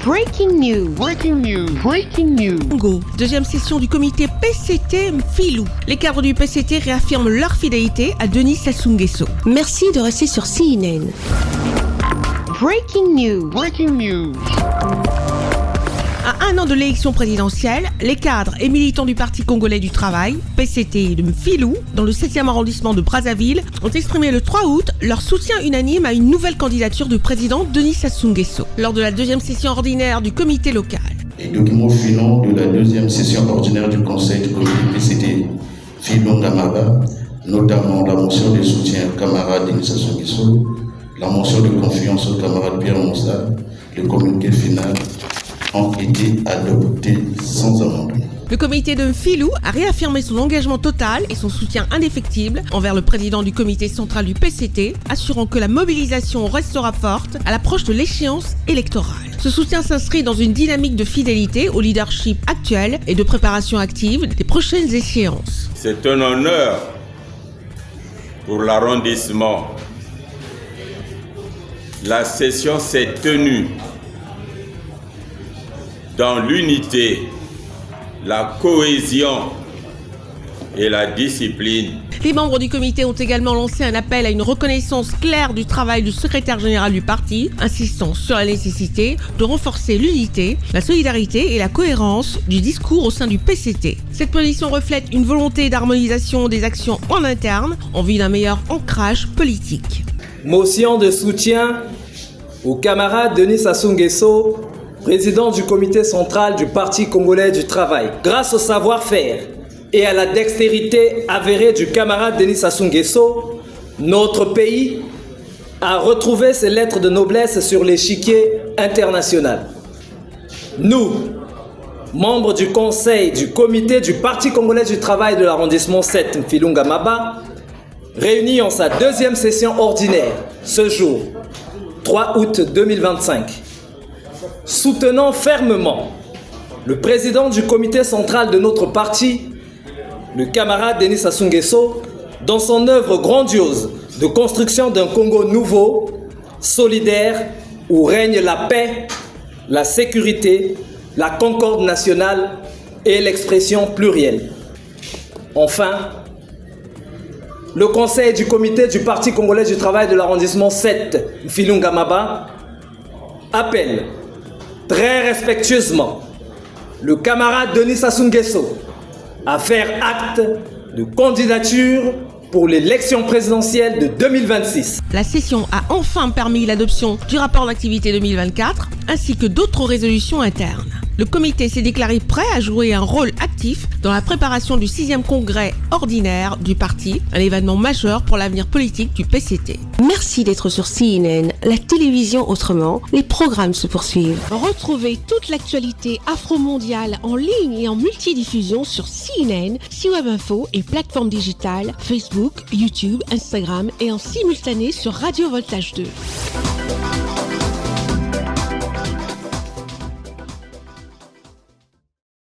Breaking news. Congo, deuxième session du comité PCT Mfilou. Les cadres du PCT réaffirment leur fidélité à Denis Sassou Nguesso. Merci de rester sur CNN. Breaking news. À un an de l'élection présidentielle, les cadres et militants du Parti congolais du travail, PCT de Mfilou, dans le 7e arrondissement de Brazzaville, ont exprimé le 3 août leur soutien unanime à une nouvelle candidature du président Denis Sassou Nguesso, lors de la deuxième session ordinaire du comité local. Les documents finaux de la deuxième session ordinaire du conseil du comité PCT Filou-Ngamaba, notamment la motion de soutien au camarade Denis Sassou Nguesso, la motion de confiance au camarade Pierre Moussa, le communiqué final ont été adoptés sans amendement. Le comité de Mfilou a réaffirmé son engagement total et son soutien indéfectible envers le président du comité central du PCT, assurant que la mobilisation restera forte à l'approche de l'échéance électorale. Ce soutien s'inscrit dans une dynamique de fidélité au leadership actuel et de préparation active des prochaines échéances. C'est un honneur pour l'arrondissement. La session s'est tenue dans l'unité, la cohésion et la discipline. Les membres du comité ont également lancé un appel à une reconnaissance claire du travail du secrétaire général du parti, insistant sur la nécessité de renforcer l'unité, la solidarité et la cohérence du discours au sein du PCT. Cette position reflète une volonté d'harmonisation des actions en interne en vue d'un meilleur ancrage politique. Motion de soutien au camarade Denis Sassou Nguesso, président du comité central du Parti congolais du travail. Grâce au savoir-faire et à la dextérité avérée du camarade Denis Sassou Nguesso, notre pays a retrouvé ses lettres de noblesse sur l'échiquier international. Nous, membres du conseil du comité du Parti congolais du travail de l'arrondissement 7 Mfilou-Ngamaba, réunis en sa deuxième session ordinaire ce jour, 3 août 2025, soutenant fermement le président du comité central de notre parti, le camarade Denis Sassou Nguesso, dans son œuvre grandiose de construction d'un Congo nouveau, solidaire, où règne la paix, la sécurité, la concorde nationale et l'expression plurielle. Enfin, le conseil du comité du Parti congolais du travail de l'arrondissement 7 Mfilou-Ngamaba appelle très respectueusement le camarade Denis Sassou Nguesso à faire acte de candidature pour l'élection présidentielle de 2026. La session a enfin permis l'adoption du rapport d'activité 2024 ainsi que d'autres résolutions internes. Le comité s'est déclaré prêt à jouer un rôle actif dans la préparation du 6e congrès ordinaire du parti, un événement majeur pour l'avenir politique du PCT. Merci d'être sur CNN, la télévision autrement. Les programmes se poursuivent. Retrouvez toute l'actualité afro-mondiale en ligne et en multidiffusion sur CNN, C-Web Info et plateformes digitales, Facebook, YouTube, Instagram et en simultané sur Radio Voltage 2.